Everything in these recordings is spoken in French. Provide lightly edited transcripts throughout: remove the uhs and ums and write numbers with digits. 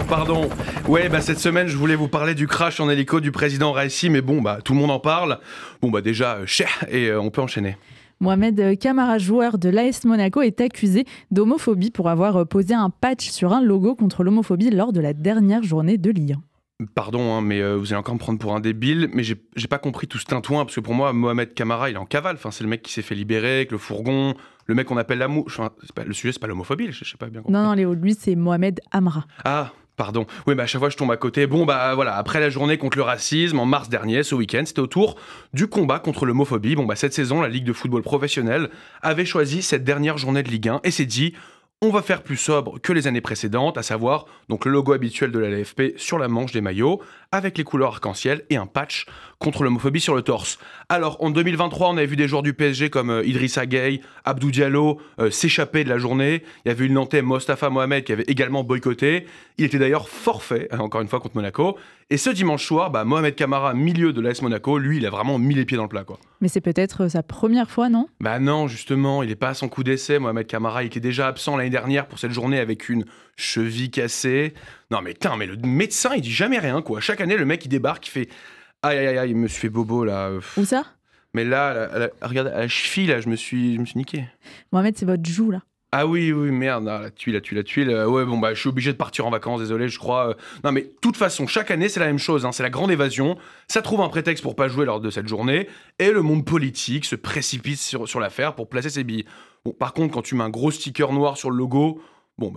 pardon. Ouais, cette semaine, je voulais vous parler du crash en hélico du président Raisi, mais bon, tout le monde en parle. Déjà, cher, et on peut enchaîner. Mohamed Camara, joueur de l'AS Monaco, est accusé d'homophobie pour avoir posé un patch sur un logo contre l'homophobie lors de la dernière journée de Ligue 1. Pardon, mais vous allez encore me prendre pour un débile, mais j'ai pas compris tout ce tintouin, parce que pour moi, Mohamed Camara, il est en cavale. Enfin, c'est le mec qui s'est fait libérer avec le fourgon, le mec qu'on appelle la mouche. Enfin, le sujet, c'est pas l'homophobie, je sais pas bien compris. Non, Léo, lui, c'est Mohamed Amra. Ah, pardon. Oui, à chaque fois, je tombe à côté. Voilà, après la journée contre le racisme, en mars dernier, ce week-end, c'était au tour du combat contre l'homophobie. Cette saison, la Ligue de football professionnel avait choisi cette dernière journée de Ligue 1 et s'est dit... On va faire plus sobre que les années précédentes, à savoir donc le logo habituel de la LFP sur la manche des maillots, avec les couleurs arc-en-ciel et un patch contre l'homophobie sur le torse. Alors en 2023, on avait vu des joueurs du PSG comme Idrissa Gueye, Abdou Diallo s'échapper de la journée. Il y avait eu le Nantais Mostafa Mohamed qui avait également boycotté. Il était d'ailleurs forfait, encore une fois, contre Monaco. Et ce dimanche soir, Mohamed Camara, milieu de l'AS Monaco, lui, il a vraiment mis les pieds dans le plat, quoi. Mais c'est peut-être sa première fois, non ? Non, justement, il n'est pas à son coup d'essai. Mohamed Camara, il était déjà absent l'année dernière pour cette journée avec une cheville cassée. Non, mais le médecin, il dit jamais rien, quoi. Chaque année, le mec, il débarque, il fait « Aïe, aïe, aïe, il me fait bobo, là. » Où ça ? Mais là, regarde, à la cheville, là, je me suis niqué. Mohamed, c'est votre joue, là. Ah oui, merde, la tuile. Je suis obligé de partir en vacances, désolé, je crois. Non, mais de toute façon, chaque année, c'est la même chose, c'est la grande évasion. Ça trouve un prétexte pour pas jouer lors de cette journée, et le monde politique se précipite sur l'affaire pour placer ses billes. Bon, par contre, quand tu mets un gros sticker noir sur le logo...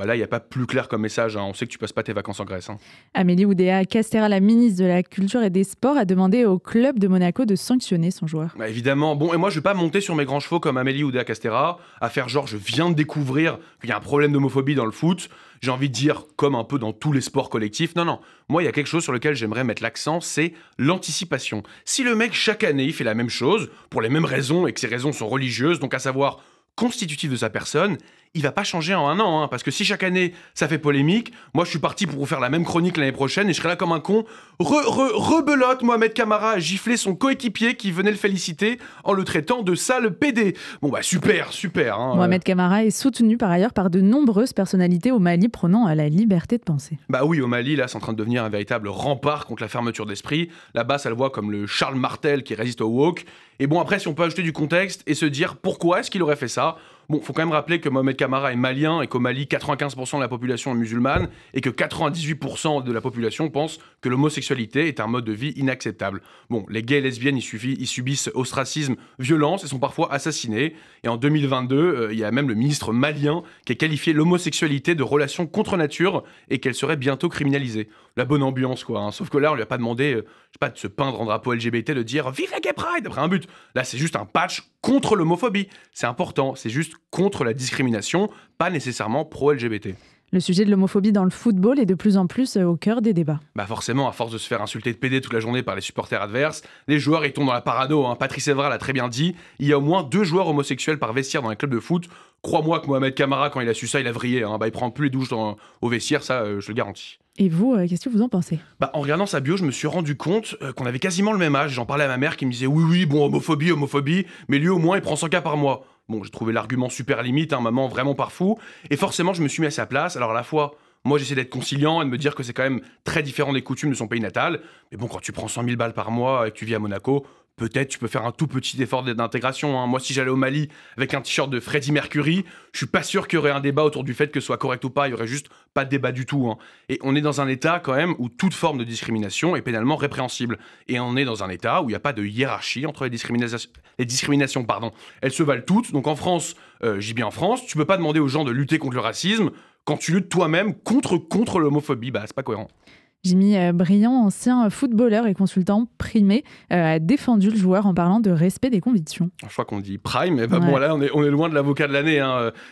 là, il n'y a pas plus clair comme message. On sait que tu passes pas tes vacances en Grèce. Amélie Oudéa-Castéra, la ministre de la Culture et des Sports, a demandé au club de Monaco de sanctionner son joueur. Évidemment. Et moi, je vais pas monter sur mes grands chevaux comme Amélie Oudéa-Castéra, à faire genre, je viens de découvrir qu'il y a un problème d'homophobie dans le foot. J'ai envie de dire, comme un peu dans tous les sports collectifs. Non. Moi, il y a quelque chose sur lequel j'aimerais mettre l'accent, c'est l'anticipation. Si le mec, chaque année, il fait la même chose, pour les mêmes raisons, et que ces raisons sont religieuses, donc à savoir... constitutif de sa personne, il va pas changer en un an, parce que si chaque année ça fait polémique, moi je suis parti pour vous faire la même chronique l'année prochaine et je serai là comme un con. Rebelote, Mohamed Camara a giflé son coéquipier qui venait le féliciter en le traitant de sale PD. Super. Mohamed Camara est soutenu par ailleurs par de nombreuses personnalités au Mali prônant la liberté de penser. Oui, au Mali, là, c'est en train de devenir un véritable rempart contre la fermeture d'esprit. Là-bas, ça le voit comme le Charles Martel qui résiste au woke. Et après, si on peut ajouter du contexte et se dire pourquoi est-ce qu'il aurait fait ça. Faut quand même rappeler que Mohamed Camara est malien et qu'au Mali, 95% de la population est musulmane et que 98% de la population pense que l'homosexualité est un mode de vie inacceptable. Les gays et lesbiennes, ils subissent ostracisme, violence et sont parfois assassinés. Et en 2022, il y a même le ministre malien qui a qualifié l'homosexualité de relation contre nature et qu'elle serait bientôt criminalisée. La bonne ambiance, quoi. Sauf que là, on lui a pas demandé, de se peindre en drapeau LGBT, de dire « Vive la Gay Pride !» après un but. Là, c'est juste un patch contre l'homophobie. C'est important, c'est juste contre la discrimination, pas nécessairement pro-LGBT. Le sujet de l'homophobie dans le football est de plus en plus au cœur des débats. Forcément, à force de se faire insulter de PD toute la journée par les supporters adverses, les joueurs ils tombent dans la parano. Patrice Evra l'a très bien dit, il y a au moins 2 joueurs homosexuels par vestiaire dans les clubs de foot. Crois-moi que Mohamed Camara, quand il a su ça, il a vrillé. Il prend plus les douches au vestiaire, ça, je le garantis. Et vous, qu'est-ce que vous en pensez ? En regardant sa bio, je me suis rendu compte qu'on avait quasiment le même âge. J'en parlais à ma mère qui me disait « Oui, homophobie, mais lui au moins il prend 100 cas par mois. » J'ai trouvé l'argument super limite, maman vraiment par fou. Et forcément, je me suis mis à sa place. Alors à la fois, moi j'essaie d'être conciliant et de me dire que c'est quand même très différent des coutumes de son pays natal. Mais quand tu prends 100 000 balles par mois et que tu vis à Monaco... peut-être tu peux faire un tout petit effort d'intégration. Moi, si j'allais au Mali avec un t-shirt de Freddie Mercury, je suis pas sûr qu'il y aurait un débat autour du fait que ce soit correct ou pas. Il y aurait juste pas de débat du tout. Et on est dans un état quand même où toute forme de discrimination est pénalement répréhensible. Et on est dans un état où il n'y a pas de hiérarchie entre les discriminations. Elles se valent toutes. Donc en France, j'y bien en France, tu peux pas demander aux gens de lutter contre le racisme quand tu luttes toi-même contre l'homophobie. C'est pas cohérent. Jimmy Briand, ancien footballeur et consultant primé, a défendu le joueur en parlant de respect des convictions. Je crois qu'on dit prime, mais là on est loin de l'avocat de l'année.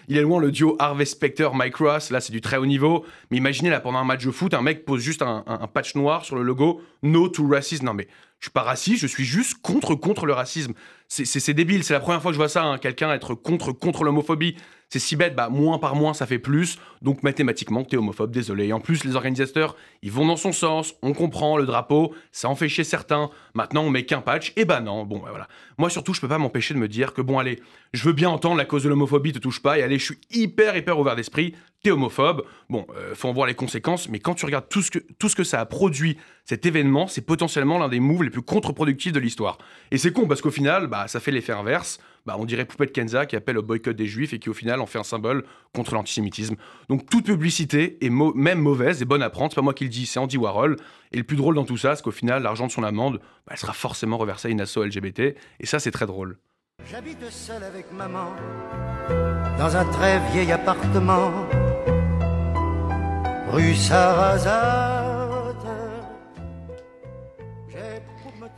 Il est loin le duo Harvey Specter-Mike Ross, là c'est du très haut niveau. Mais imaginez là pendant un match de foot, un mec pose juste un patch noir sur le logo « No to Racism ». Non mais je suis pas raciste, je suis juste contre le racisme. C'est débile, c'est la première fois que je vois ça, quelqu'un être contre l'homophobie. C'est si bête, moins par moins ça fait plus, donc mathématiquement t'es homophobe, désolé. Et en plus les organisateurs, ils vont dans son sens, on comprend, le drapeau, ça en fait chier certains, maintenant on met qu'un patch, et non, voilà. Moi surtout je peux pas m'empêcher de me dire que allez, je veux bien entendre la cause de l'homophobie te touche pas, et allez, je suis hyper ouvert d'esprit, t'es homophobe, bon, faut en voir les conséquences, mais quand tu regardes tout ce que ça a produit, cet événement, c'est potentiellement l'un des moves les plus contre-productifs de l'histoire. Et c'est con, parce qu'au final, ça fait l'effet inverse, on dirait Poupette Kenza qui appelle au boycott des juifs et qui au final en fait un symbole contre l'antisémitisme. Donc toute publicité est même mauvaise et bonne à prendre, c'est pas moi qui le dis, c'est Andy Warhol. Et le plus drôle dans tout ça, c'est qu'au final, l'argent de son amende, elle sera forcément reversée à une asso LGBT, et ça c'est très drôle. J'habite seul avec maman, dans un très vieil appartement, rue Sarrazin.